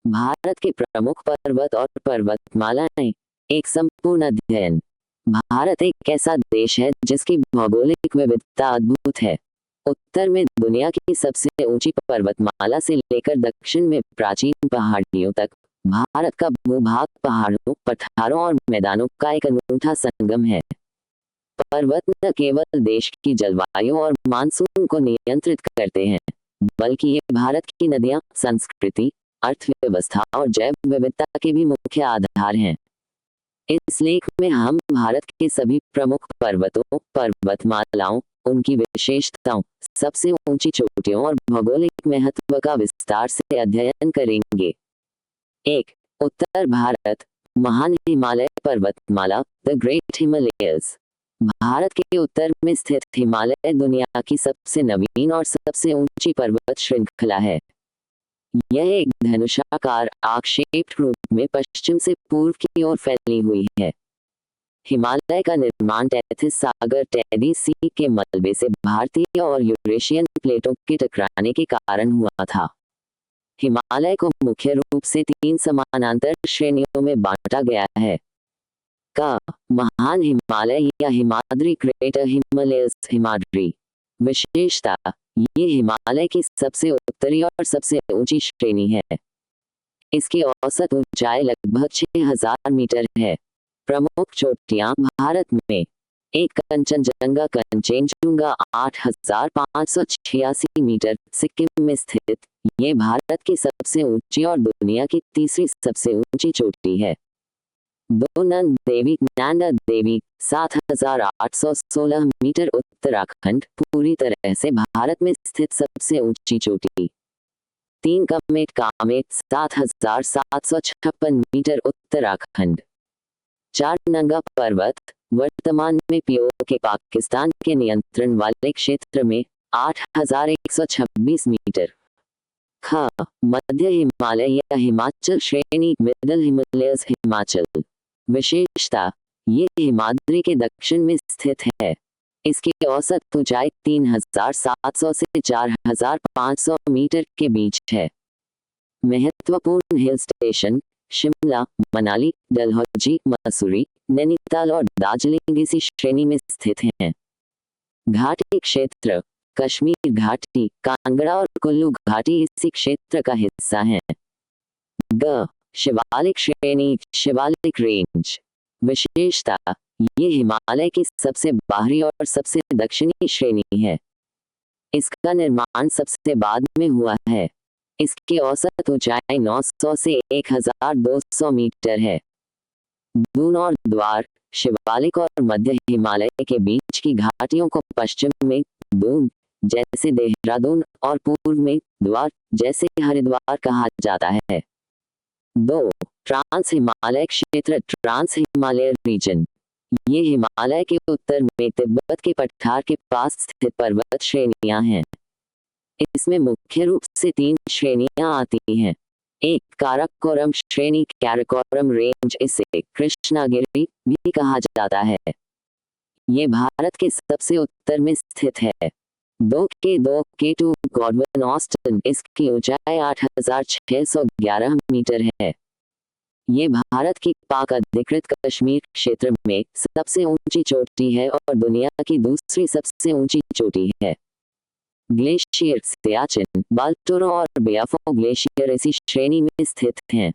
भारत के प्रमुख पर्वत और पर्वतमालाएं। एक संपूर्ण अध्ययन। भारत एक ऐसा देश है जिसकी भौगोलिक विविधता अद्भुत है। उत्तर में दुनिया की सबसे ऊंची पर्वतमाला से लेकर दक्षिण में प्राचीन पहाड़ियों तक, भारत का भूभाग पहाड़ों, पठारों और मैदानों का एक अनूठा संगम है। पर्वत न केवल देश की जलवायु और मानसून को नियंत्रित करते हैं, बल्कि ये भारत की नदियां, संस्कृति, अर्थव्यवस्था और जैव विविधता के भी मुख्य आधार हैं। इस लेख में हम भारत के सभी प्रमुख पर्वतों, पर्वतमालाओं, उनकी विशेषताओं, सबसे ऊंची चोटियों और भौगोलिक महत्व का विस्तार से अध्ययन करेंगे। 1. उत्तर भारत। महान हिमालय पर्वतमाला, द ग्रेट हिमालयस। भारत के उत्तर में स्थित हिमालय दुनिया की सबसे नवीन और सबसे ऊंची पर्वत श्रृंखला है। यह एक धनुषाकार आर्क-शेप्ड रूप में पश्चिम से पूर्व की ओर फैली हुई है। हिमालय का निर्माण टेथिस सागर टेडी सी के मलबे से भारतीय और यूरेशियन प्लेटों के टकराने के कारण हुआ था। हिमालय को मुख्य रूप से 3 समानांतर श्रेणियों में बांटा गया है। का महान हिमालय या हिमाद्री, ग्रेटर हिमालयस हिमाद्री। विशेषता, ये हिमालय की सबसे उत्तरी और सबसे ऊंची श्रेणी है। इसकी औसत ऊंचाई लगभग 6000 मीटर है। प्रमुख चोटियां भारत में। 1. कंचनजंगा कंचेनजुंगा 8586 मीटर, सिक्किम में स्थित। ये भारत की सबसे ऊंची और दुनिया की तीसरी सबसे ऊंची चोटी है। 2. नंद देवी नंदा देवी 7816 मीटर, उत्तराखंड, पूरी तरह से भारत में स्थित सबसे ऊंची चोटी। 3. कामेट कामेट 7756 मीटर, उत्तराखंड। 4. नंगा पर्वत, वर्तमान में पीओके पाकिस्तान के नियंत्रण वाले क्षेत्र में 8126 मीटर। ख. मध्य हिमालय या हिमाचल श्रेणी, मिडल हिमालयस हिमाचल। विशेषता, ये हिमाद्री के दक्षिण में स्थित है। इसकी औसत ऊंचाई 3700 से 4500 मीटर के बीच है। महत्वपूर्ण हिल स्टेशन शिमला, मनाली, डलहौजी, मसूरी, नैनीताल और दार्जिलिंग इसी श्रेणी में स्थित हैं। घाटी क्षेत्र, कश्मीर घाटी, कांगड़ा और कुल्लू घाटी इसी क्षेत्र का हिस्सा हैं। ग. शिवालिक श्रेणी, शिवालिक रेंज। विशेषता, ये हिमालय की सबसे बाहरी और सबसे दक्षिणी श्रेणी है। इसका निर्माण सबसे बाद में हुआ है। इसकी औसत ऊंचाई 900 से 1200 मीटर है। दून और द्वार, शिवालिक और मध्य हिमालय के बीच की घाटियों को पश्चिम में दून जैसे देहरादून और पूर्व में द्वार जैसे हरिद्वार कहा जाता है। 2. ट्रांस हिमालय क्षेत्र, ट्रांस हिमालय रीजन। ये हिमालय के उत्तर में तिब्बत के पठार के पास स्थित पर्वत श्रेणियां हैं। इसमें मुख्य रूप से 3 श्रेणियां आती हैं। 1. काराकोरम श्रेणी, कैराकोरम रेंज, इसे कृष्णागिरी भी कहा जाता है। ये भारत के सबसे उत्तर में स्थित है। 2. K2 गॉडवन ऑस्टन, इसकी ऊंचाई 8611 मीटर है। ये भारत की पाक अधिकृत कश्मीर क्षेत्र में सबसे ऊंची चोटी है और दुनिया की दूसरी सबसे ऊंची चोटी है। ग्लेशियर सियाचिन, बाल्टोरो और बेआफो ग्लेशियर इसी श्रेणी में स्थित हैं।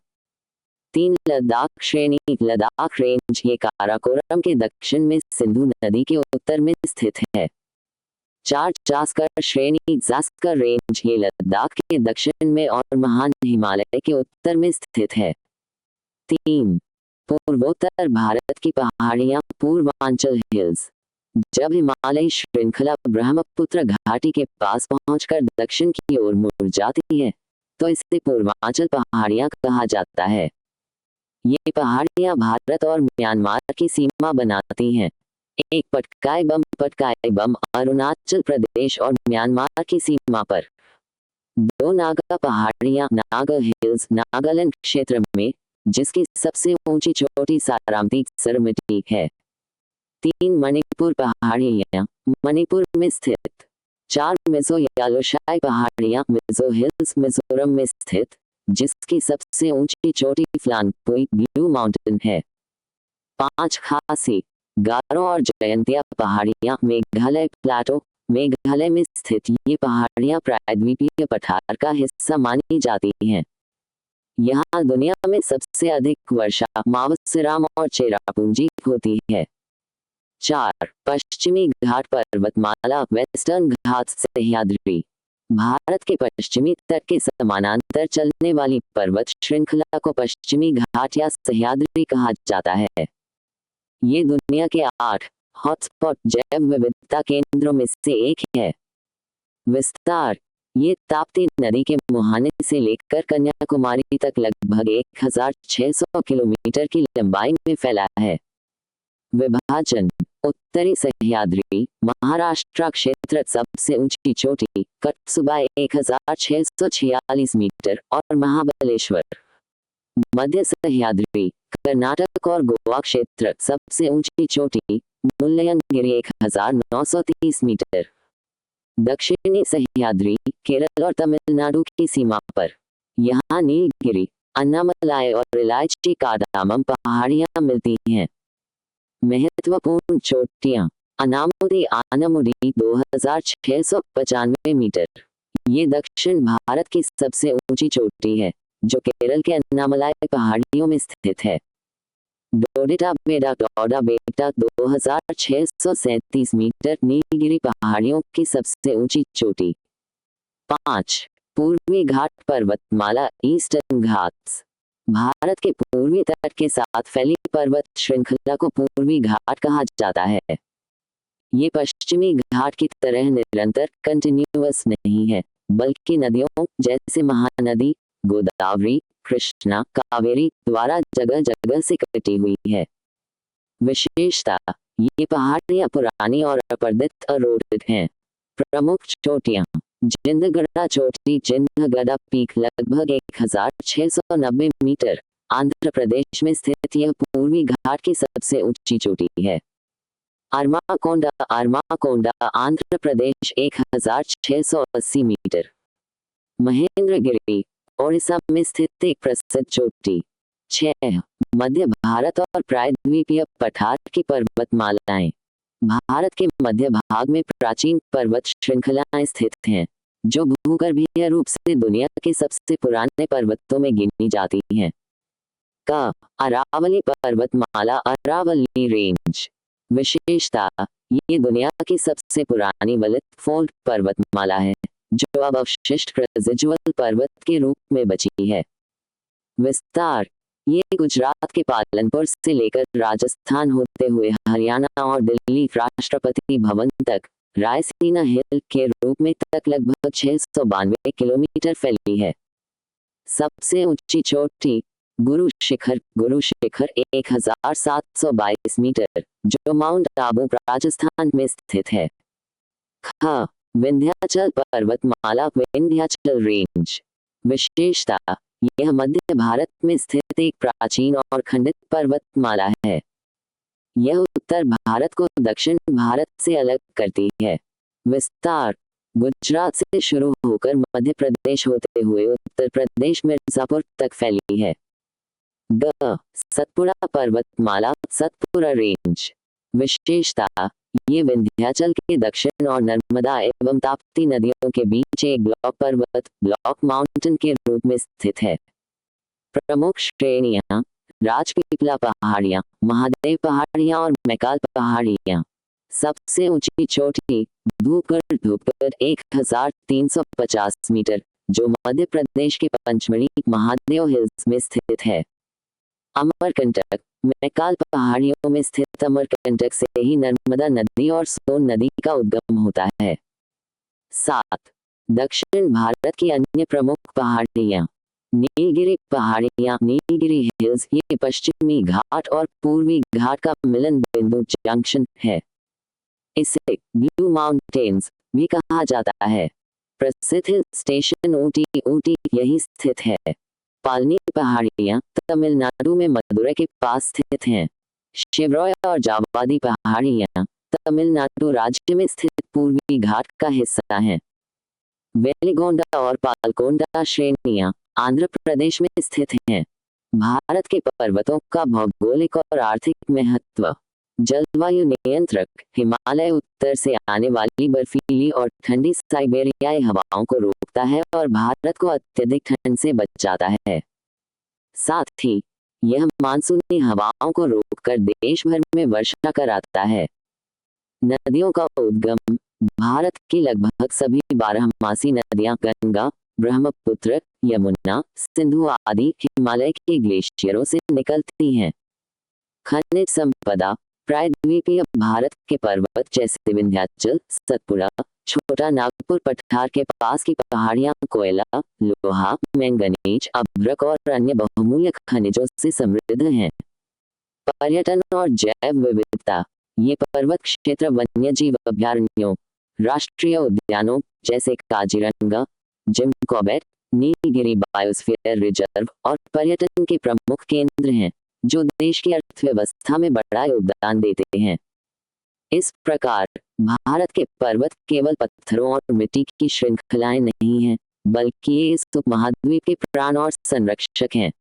3. लद्दाख श्रेणी, लद्दाख रेंज, ये काराकोरम के दक्षिण में सिंधु नदी के उत्तर में स्थित है। 4. जास्कर श्रेणी, जास्कर रेंज, ये लद्दाख के दक्षिण में और महान हिमालय के उत्तर में स्थित है। 3. पूर्वोत्तर भारत की पहाड़ियां, पूर्वांचल हिल्स। जब हिमालयी श्रृंखला ब्रह्मपुत्र घाटी के पास पहुंचकर दक्षिण की ओर मुड़ जाती है, तो इसे पूर्वांचल पहाड़ियां कहा जाता है। ये पहाड़ियां भारत और म्यांमार की सीमा बनाती हैं। 1. पटकाई बम, अरुणाचल प्रदेश और म्यांमार की सीमा पर। 2. नागा पहाड़ियां, नागा हिल्स, नागालैंड क्षेत्र में, जिसकी सबसे ऊंची चोटी सारामती सरमिटी है। 3. मणिपुर पहाड़ियां, मणिपुर में स्थित। 4. मिजो यालुशाई पहाड़ियां, मिजो हिल्स, मिजोरम में स्थित। जिसकी सबसे ऊंची चोटी फ्लानपुई ब्लू माउंटेन है। 5 खासी, गारो और जयंतिया पहाड़ियां मेघालय प्लाटो। मेघालय में स्थित ये पहाड़ियां प्रायद्वीपीय पठार का हिस्सा मानी जाती हैं। यहाँ दुनिया में सबसे अधिक वर्षा मावसिराम और चेरापूंजी होती है। 4 पश्चिमी घाट पर्वतमाला वेस्टर्न घाट्स सह्याद्री। भारत के पश्चिमी तट के समानांतर चलने वाली पर्वत श्रृंखला को पश्चिमी घाट या सह्याद्री कहा जाता है। ये दुनिया के 8 हॉटस्पॉट जैव विविधता केंद्रों में से एक है। विस्तार, ये ताप्ती नदी के मुहाने से लेकर कन्याकुमारी तक लगभग 1600 किलोमीटर की लंबाई में फैला है। विभाजन, उत्तरी सह्याद्री महाराष्ट्र क्षेत्र सबसे ऊंची चोटी कटसुबा 1646 मीटर और महाबलेश्वर। मध्य सह्याद्री कर्नाटक और गोवा क्षेत्र सबसे ऊंची चोटी मुल्लयनगिरी 1930 मीटर। दक्षिणी सह्याद्री केरल और तमिलनाडु की सीमा पर। यहाँ नीलगिरी अन्नामलाई और इलायची कार्डामम पहाड़ियां मिलती हैं। महत्वपूर्ण चोटियां, अनामुदी आनमुडी 2695 मीटर। ये दक्षिण भारत की सबसे ऊंची चोटी है, जो केरल के अन्नामलाई पहाड़ियों में स्थित है। डोडेटा बेटा 2637 मीटर नीलगिरी पहाड़ियों की सबसे ऊंची चोटी। 5 पूर्वी घाट पर्वतमाला ईस्टर्न घाट्स। भारत के पूर्वी तट के साथ फैली पर्वत श्रृंखला को पूर्वी घाट कहा जाता है। ये पश्चिमी घाट की तरह निरंतर कंटिन्यूअस नहीं है, बल्कि नदियों जैसे महानदी गोदावरी कृष्णा कावेरी द्वारा जगह जगह से कटी हुई है। विशेषता, ये पहाड़ियां पुरानी और अपर्दित अरोडित हैं। प्रमुख चोटियां, जिंदगड़ा चोटी जिंदगड़ा पीक लगभग 1690 मीटर आंध्र प्रदेश में स्थित यह पूर्वी घाट की सबसे ऊंची चोटी है। अरमाकोंडा आंध्र प्रदेश 1680 मीटर। महेंद्रगिरी ओडिशा में स्थित एक प्रसिद्ध चोटी। 6 मध्य भारत और प्रायद्वीपीय पठार की पर्वतमालाएं। भारत के मध्य भाग में प्राचीन पर्वत श्रृंखलाएं स्थित हैं, जो भूगर्भीय रूप से दुनिया के सबसे पुराने पर्वतों में गिनी जाती हैं। अरावली पर्वतमाला अरावली रेंज। विशेषता, ये दुनिया की सबसे पुरानी वलित फोल्ड पर्वतमाला है, जो अब अवशिष्ट रेसिडुअल पर्वत के रूप में बची है। विस्तार, ये गुजरात के पालनपुर से लेकर राजस्थान होते हुए हरियाणा और दिल्ली राष्ट्रपति भवन तक रायसीना हिल के रूप में तक लगभग 692 किलोमीटर फैली है। सबसे ऊंची चोटी गुरु शिखर 1722 मीटर, जो माउंट आबू राजस्थान में स्थित है। विंध्याचल पर्वतमाला विंध्याचल रेंज। विशेषता, यह मध्य भारत में स्थित एक प्राचीन और खंडित पर्वतमाला है। यह उत्तर भारत को दक्षिण भारत से अलग करती है। विस्तार, गुजरात से शुरू होकर मध्य प्रदेश होते हुए उत्तर प्रदेश मिर्जापुर तक फैली है। सतपुड़ा पर्वतमाला सतपुड़ा रेंज। विशेषता, ये विंध्याचल के दक्षिण और नर्मदा एवं ताप्ती नदियों के बीच एक ब्लॉक माउंटेन के रूप में स्थित है। प्रमुख श्रेणियां राजपीपला पहाड़ियां, महादेव पहाड़ियां और मैकाल पहाड़ियां। सबसे ऊंची चोटी धूपगढ़ 1350 मीटर, जो मध्य प्रदेश के पंचमढ़ी महादेव हिल्स में स्थित है। अमरकंटक मैकाल पहाड़ियों में स्थित अमरकंटक से ही नर्मदा नदी और सोन नदी का उद्गम होता है। 7 दक्षिण भारत की अन्य प्रमुख पहाड़ियां। नीलगिरी पहाड़ियां नीलगिरी हिल्स, ये पश्चिमी घाट और पूर्वी घाट का मिलन बिंदु जंक्शन है। इसे ब्लू माउंटेन्स भी कहा जाता है। प्रसिद्ध हिल स्टेशन ऊटी यही स्थित है। पालनी पहाड़ियां तमिलनाडु में मदुरै के पास स्थित हैं। शिवरॉय और जावादी पहाड़ियां तमिलनाडु राज्य में स्थित पूर्वी घाट का हिस्सा हैं। वेलिगोंडा और पालकोंडा श्रेणियां आंध्र प्रदेश में स्थित हैं। भारत के पर्वतों का भौगोलिक और आर्थिक महत्व। जलवायु नियंत्रक हिमालय उत्तर से आने वाली बर्फीली और ठंडी साइबेरियाई हवाओं को रोकता है और भारत को अत्यधिक ठंड से बचाता है। साथ ही यह मानसूनी हवाओं को रोककर देश भर में वर्षा कराता है। नदियों का उद्गम। भारत की लगभग सभी बारहमासी नदियां गंगा, ब्रह्मपुत्र, यमुना, सिंधु आदि हिमालय के ग्लेशियरों से निकलती हैं। खनिज संपदा। प्रायद्वीपीय भारत के पर्वत जैसे विंध्याचल, सतपुड़ा, छोटा नागपुर पठार के पास की पहाड़ियां कोयला, लोहा, मैंगनीज, अभ्रक और अन्य बहुमूल्य खनिजों से समृद्ध हैं। पर्यटन और जैव विविधता। ये पर्वत क्षेत्र वन्यजीव अभयारण्यों, राष्ट्रीय उद्यानों जैसे Kaziranga, Jim Corbett, Nilgiri biosphere reserve और पर्यटन के प्रमुख केंद्र हैं, जो देश की अर्थव्यवस्था में बड़ा योगदान देते हैं। इस प्रकार भारत के पर्वत केवल पत्थरों और मिट्टी की श्रृंखलाएं नहीं हैं, बल्कि ये इस उपमहाद्वीप के प्राण और संरक्षक हैं।